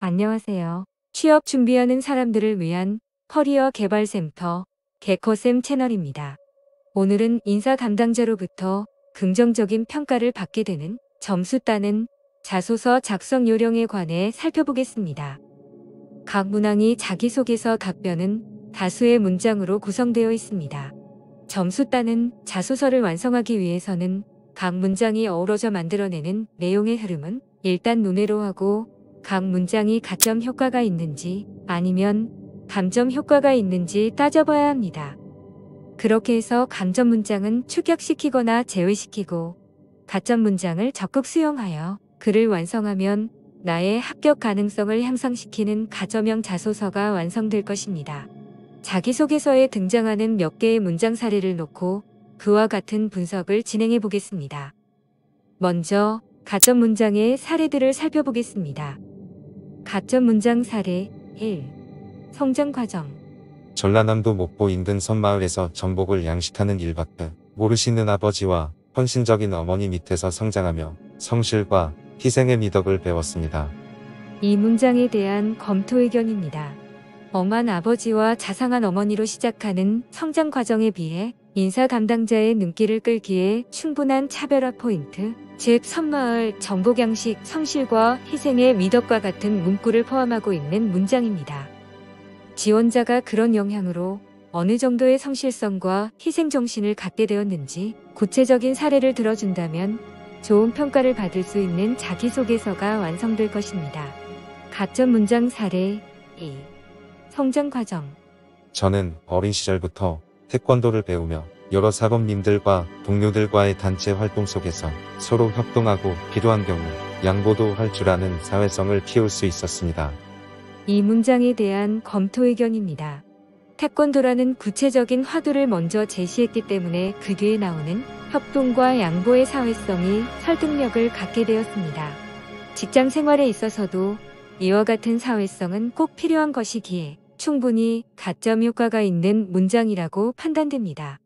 안녕하세요. 취업 준비하는 사람들을 위한 커리어 개발 센터 개커쌤 채널입니다. 오늘은 인사 담당자로부터 긍정적인 평가를 받게 되는 점수 따는 자소서 작성 요령에 관해 살펴보겠습니다. 각 문항이 자기소개서 답변은 다수의 문장으로 구성되어 있습니다. 점수 따는 자소서를 완성하기 위해서는 각 문장이 어우러져 만들어내는 내용의 흐름은 일단 눈으로 하고 각 문장이 가점 효과가 있는지 아니면 감점 효과가 있는지 따져봐야 합니다. 그렇게 해서 감점 문장은 축약시키거나 제외시키고 가점 문장을 적극 수용하여 글을 완성하면 나의 합격 가능성을 향상시키는 가점형 자소서가 완성될 것입니다. 자기소개서에 등장하는 몇 개의 문장 사례를 놓고 그와 같은 분석을 진행해 보겠습니다. 먼저 가점 문장의 사례들을 살펴보겠습니다. 가점 문장 사례 1. 성장 과정. 전라남도 목포 인근 섬마을에서 전복을 양식하는 일밖에 모르시는 아버지와 헌신적인 어머니 밑에서 성장하며 성실과 희생의 미덕을 배웠습니다. 이 문장에 대한 검토 의견입니다. 엄한 아버지와 자상한 어머니로 시작하는 성장 과정에 비해 인사 담당자의 눈길을 끌기에 충분한 차별화 포인트, 즉 섬마을, 전복 양식, 성실과 희생의 미덕과 같은 문구를 포함하고 있는 문장입니다. 지원자가 그런 영향으로 어느 정도의 성실성과 희생 정신을 갖게 되었는지 구체적인 사례를 들어준다면 좋은 평가를 받을 수 있는 자기소개서가 완성될 것입니다. 가점 문장 사례 2. 성장 과정. 저는 어린 시절부터 태권도를 배우며 여러 사범님들과 동료들과의 단체 활동 속에서 서로 협동하고 필요한 경우 양보도 할 줄 아는 사회성을 키울 수 있었습니다. 이 문장에 대한 검토 의견입니다. 태권도라는 구체적인 화두를 먼저 제시했기 때문에 그 뒤에 나오는 협동과 양보의 사회성이 설득력을 갖게 되었습니다. 직장 생활에 있어서도 이와 같은 사회성은 꼭 필요한 것이기에 충분히 가점 효과가 있는 문장이라고 판단됩니다.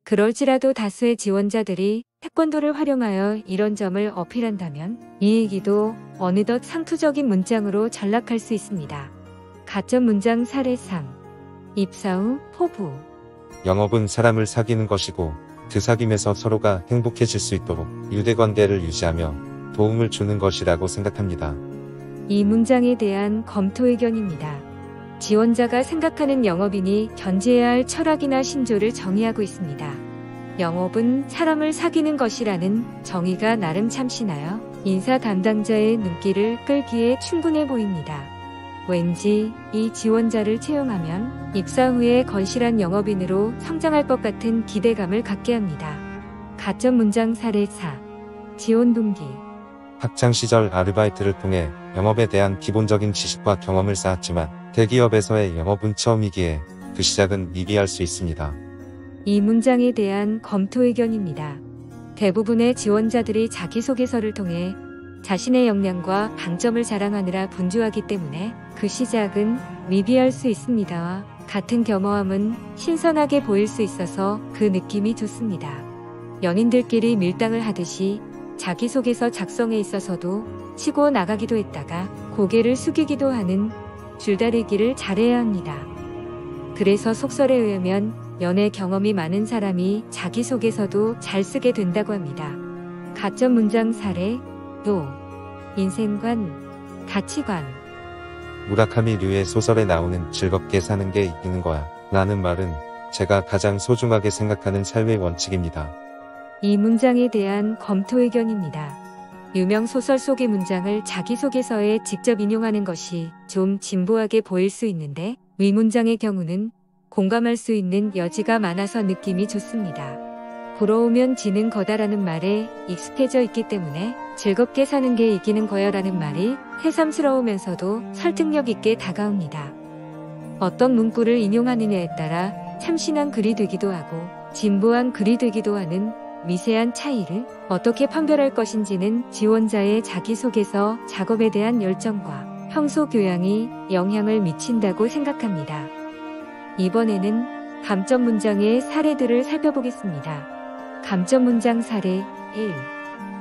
그럴지라도 다수의 지원자들이 태권도를 활용하여 이런 점을 어필한다면 이 얘기도 어느덧 상투적인 문장으로 전락할 수 있습니다. 가점 문장 사례 3. 입사 후 포부. 영업은 사람을 사귀는 것이고 그 사귐에서 서로가 행복해질 수 있도록 유대관계를 유지하며 도움을 주는 것이라고 생각합니다. 이 문장에 대한 검토 의견입니다. 지원자가 생각하는 영업인이 견지해야 할 철학이나 신조를 정의하고 있습니다. 영업은 사람을 사귀는 것이라는 정의가 나름 참신하여 인사 담당자의 눈길을 끌기에 충분해 보입니다. 왠지 이 지원자를 채용하면 입사 후에 건실한 영업인으로 성장할 것 같은 기대감을 갖게 합니다. 가점 문장 사례 4. 지원 동기. 학창시절 아르바이트를 통해 영업에 대한 기본적인 지식과 경험을 쌓았지만 대기업에서의 영업은 처음이기에 그 시작은 미비할 수 있습니다. 이 문장에 대한 검토 의견입니다. 대부분의 지원자들이 자기소개서를 통해 자신의 역량과 강점을 자랑하느라 분주하기 때문에 그 시작은 미비할 수 있습니다와 같은 겸허함은 신선하게 보일 수 있어서 그 느낌이 좋습니다. 연인들끼리 밀당을 하듯이 자기소개서 작성에 있어서도 치고 나가기도 했다가 고개를 숙이기도 하는 줄다리기를 잘해야 합니다. 그래서 속설에 의하면 연애 경험이 많은 사람이 자기소개서도 잘 쓰게 된다고 합니다. 가점 문장 사례 도. 인생관, 가치관. 무라카미 류의 소설에 나오는 즐겁게 사는 게 이기는 거야 라는 말은 제가 가장 소중하게 생각하는 삶의 원칙입니다. 이 문장에 대한 검토 의견입니다. 유명 소설 속의 문장을 자기소개서에 직접 인용하는 것이 좀 진보하게 보일 수 있는데 위 문장의 경우는 공감할 수 있는 여지가 많아서 느낌이 좋습니다. 부러우면 지는 거다라는 말에 익숙해져 있기 때문에 즐겁게 사는 게 이기는 거야 라는 말이 새삼스러우면서도 설득력 있게 다가옵니다. 어떤 문구를 인용하느냐에 따라 참신한 글이 되기도 하고 진보한 글이 되기도 하는 미세한 차이를 어떻게 판별할 것인지는 지원자의 자기소개서 작업에 대한 열정과 평소 교양이 영향을 미친다고 생각합니다. 이번에는 감점 문장의 사례들을 살펴보겠습니다. 감점 문장 사례 1.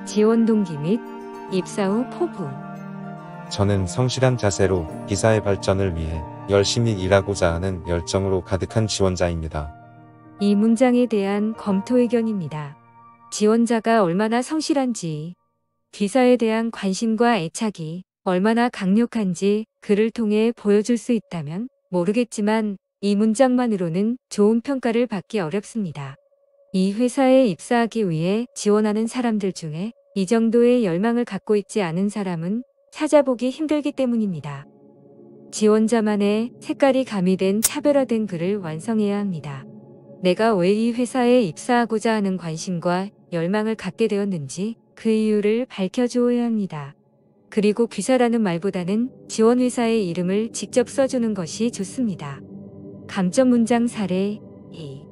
지원 동기 및 입사 후 포부. 저는 성실한 자세로 기사의 발전을 위해 열심히 일하고자 하는 열정으로 가득한 지원자입니다. 이 문장에 대한 검토 의견입니다. 지원자가 얼마나 성실한지, 기사에 대한 관심과 애착이 얼마나 강력한지 글을 통해 보여줄 수 있다면 모르겠지만 이 문장만으로는 좋은 평가를 받기 어렵습니다. 이 회사에 입사하기 위해 지원하는 사람들 중에 이 정도의 열망을 갖고 있지 않은 사람은 찾아보기 힘들기 때문입니다. 지원자만의 색깔이 가미된 차별화된 글을 완성해야 합니다. 내가 왜 이 회사에 입사하고자 하는 관심과 열망을 갖게 되었는지 그 이유를 밝혀주어야 합니다. 그리고 귀사라는 말보다는 지원회사의 이름을 직접 써주는 것이 좋습니다. 감점 문장 사례 2.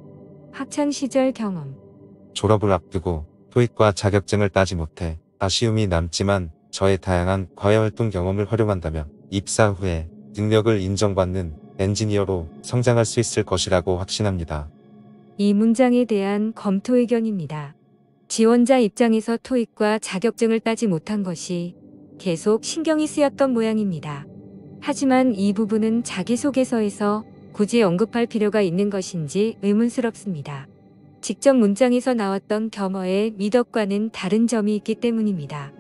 학창시절 경험. 졸업을 앞두고 토익과 자격증을 따지 못해 아쉬움이 남지만 저의 다양한 과외활동 경험을 활용한다면 입사 후에 능력을 인정받는 엔지니어로 성장할 수 있을 것이라고 확신합니다. 이 문장에 대한 검토 의견입니다. 지원자 입장에서 토익과 자격증을 따지 못한 것이 계속 신경이 쓰였던 모양입니다. 하지만 이 부분은 자기소개서에서 굳이 언급할 필요가 있는 것인지 의문스럽습니다. 직접 문장에서 나왔던 겸허의 미덕과는 다른 점이 있기 때문입니다.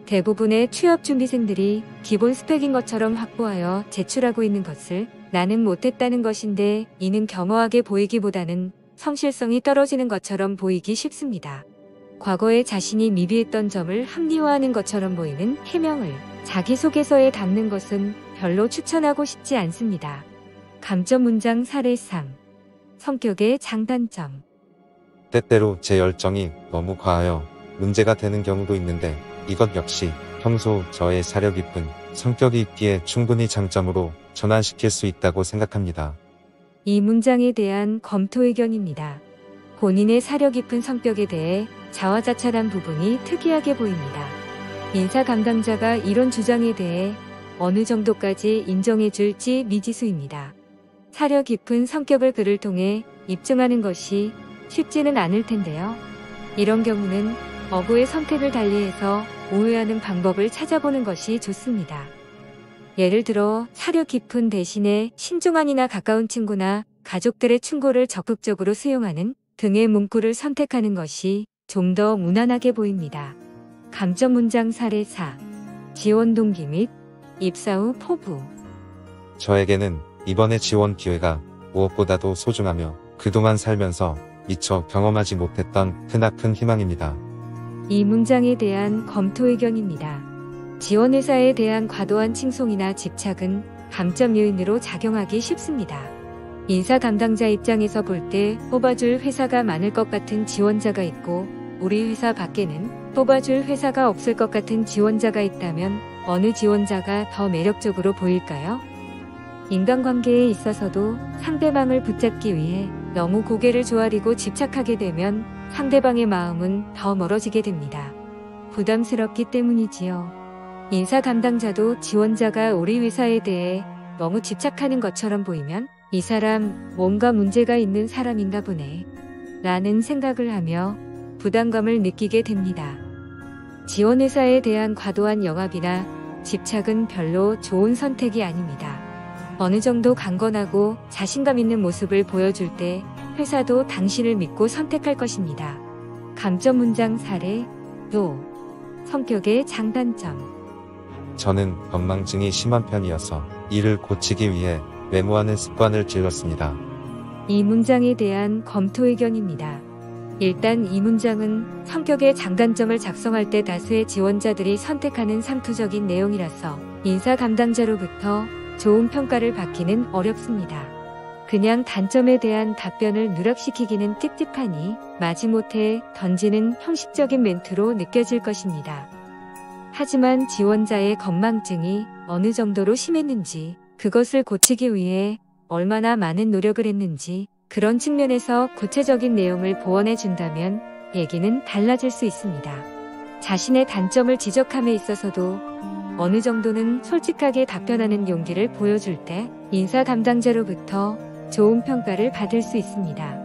대부분의 취업준비생들이 기본 스펙인 것처럼 확보하여 제출하고 있는 것을 나는 못했다는 것인데 이는 겸허하게 보이기보다는 성실성이 떨어지는 것처럼 보이기 쉽습니다. 과거에 자신이 미비했던 점을 합리화하는 것처럼 보이는 해명을 자기소개서에 담는 것은 별로 추천하고 싶지 않습니다. 감점 문장 사례 3. 성격의 장단점. 때때로 제 열정이 너무 과하여 문제가 되는 경우도 있는데 이것 역시 평소 저의 사려 깊은 성격이 있기에 충분히 장점으로 전환시킬 수 있다고 생각합니다. 이 문장에 대한 검토 의견입니다. 본인의 사려 깊은 성격에 대해 자화자찬한 부분이 특이하게 보입니다. 인사 담당자가 이런 주장에 대해 어느 정도까지 인정해줄지 미지수입니다. 사려 깊은 성격을 글을 통해 입증하는 것이 쉽지는 않을 텐데요. 이런 경우는 어부의 선택을 달리해서 오해하는 방법을 찾아보는 것이 좋습니다. 예를 들어 사려 깊은 대신에 신중한이나 가까운 친구나 가족들의 충고를 적극적으로 수용하는 등의 문구를 선택하는 것이 좀 더 무난하게 보입니다. 감점 문장 사례 4. 지원 동기 및 입사 후 포부. 저에게는 이번의 지원 기회가 무엇보다도 소중하며 그동안 살면서 미처 경험하지 못했던 크나큰 희망입니다. 이 문장에 대한 검토 의견입니다. 지원회사에 대한 과도한 칭송이나 집착은 감점 요인으로 작용하기 쉽습니다. 인사 담당자 입장에서 볼 때 뽑아줄 회사가 많을 것 같은 지원자가 있고 우리 회사 밖에는 뽑아줄 회사가 없을 것 같은 지원자가 있다면 어느 지원자가 더 매력적으로 보일까요? 인간관계에 있어서도 상대방을 붙잡기 위해 너무 고개를 조아리고 집착하게 되면 상대방의 마음은 더 멀어지게 됩니다. 부담스럽기 때문이지요. 인사 담당자도 지원자가 우리 회사에 대해 너무 집착하는 것처럼 보이면 이 사람 뭔가 문제가 있는 사람인가 보네 라는 생각을 하며 부담감을 느끼게 됩니다. 지원회사에 대한 과도한 영합이나 집착은 별로 좋은 선택이 아닙니다. 어느 정도 강건하고 자신감 있는 모습을 보여줄 때 회사도 당신을 믿고 선택할 것입니다. 감점 문장 사례 5. 성격의 장단점. 저는 건망증이 심한 편이어서 이를 고치기 위해 메모하는 습관을 길렀습니다. 이 문장에 대한 검토 의견입니다. 일단 이 문장은 성격의 장단점을 작성할 때 다수의 지원자들이 선택하는 상투적인 내용이라서 인사 담당자로부터 좋은 평가를 받기는 어렵습니다. 그냥 단점에 대한 답변을 누락시키기는 찝찝하니 마지못해 던지는 형식적인 멘트로 느껴질 것입니다. 하지만 지원자의 건망증이 어느 정도로 심했는지, 그것을 고치기 위해 얼마나 많은 노력을 했는지 그런 측면에서 구체적인 내용을 보완해 준다면 얘기는 달라질 수 있습니다. 자신의 단점을 지적함에 있어서도 어느 정도는 솔직하게 답변하는 용기를 보여줄 때 인사 담당자로부터 좋은 평가를 받을 수 있습니다.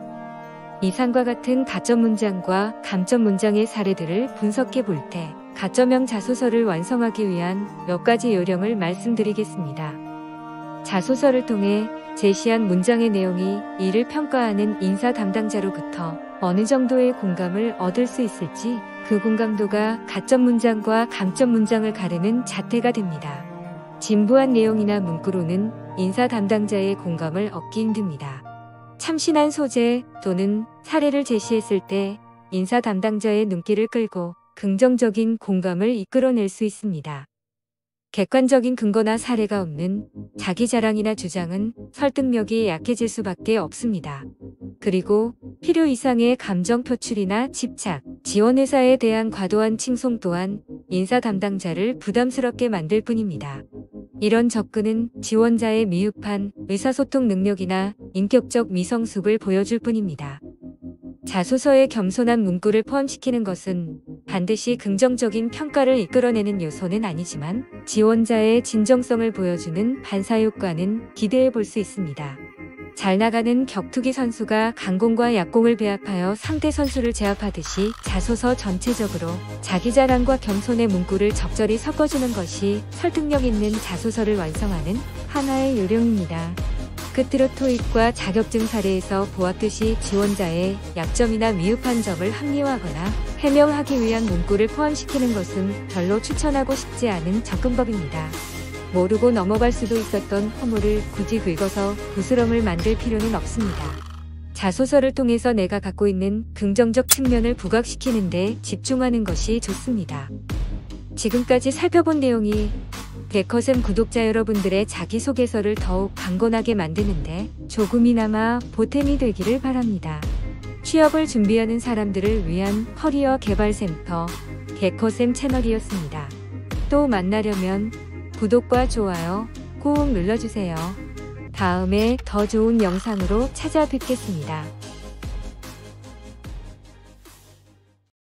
이상과 같은 가점 문장과 감점 문장의 사례들을 분석해 볼 때 가점형 자소서를 완성하기 위한 몇 가지 요령을 말씀드리겠습니다. 자소서를 통해 제시한 문장의 내용이 이를 평가하는 인사 담당자로부터 어느 정도의 공감을 얻을 수 있을지 그 공감도가 가점 문장과 감점 문장을 가르는 잣대가 됩니다. 진부한 내용이나 문구로는 인사 담당자의 공감을 얻기 힘듭니다. 참신한 소재 또는 사례를 제시했을 때 인사 담당자의 눈길을 끌고 긍정적인 공감을 이끌어낼 수 있습니다. 객관적인 근거나 사례가 없는 자기 자랑이나 주장은 설득력이 약해질 수밖에 없습니다. 그리고 필요 이상의 감정 표출이나 집착, 지원회사에 대한 과도한 칭송 또한 인사 담당자를 부담스럽게 만들 뿐입니다. 이런 접근은 지원자의 미흡한 의사소통 능력이나 인격적 미성숙을 보여줄 뿐입니다. 자소서에 겸손한 문구를 포함시키는 것은 반드시 긍정적인 평가를 이끌어내는 요소는 아니지만 지원자의 진정성을 보여주는 반사효과는 기대해 볼 수 있습니다. 잘 나가는 격투기 선수가 강공과 약공을 배합하여 상대 선수를 제압하듯이 자소서 전체적으로 자기 자랑과 겸손의 문구를 적절히 섞어주는 것이 설득력 있는 자소서를 완성하는 하나의 요령입니다. 끝으로 토익과 자격증 사례에서 보았듯이 지원자의 약점이나 미흡한 점을 합리화하거나 해명하기 위한 문구를 포함시키는 것은 별로 추천하고 싶지 않은 접근법입니다. 모르고 넘어갈 수도 있었던 허물을 굳이 긁어서 부스럼을 만들 필요는 없습니다. 자소서를 통해서 내가 갖고 있는 긍정적 측면을 부각시키는 데 집중하는 것이 좋습니다. 지금까지 살펴본 내용이 개커샘 구독자 여러분들의 자기소개서를 더욱 강건하게 만드는데 조금이나마 보탬이 되기를 바랍니다. 취업을 준비하는 사람들을 위한 커리어 개발센터 개커샘 채널이었습니다. 또 만나려면 구독과 좋아요 꼭 눌러주세요. 다음에 더 좋은 영상으로 찾아뵙겠습니다.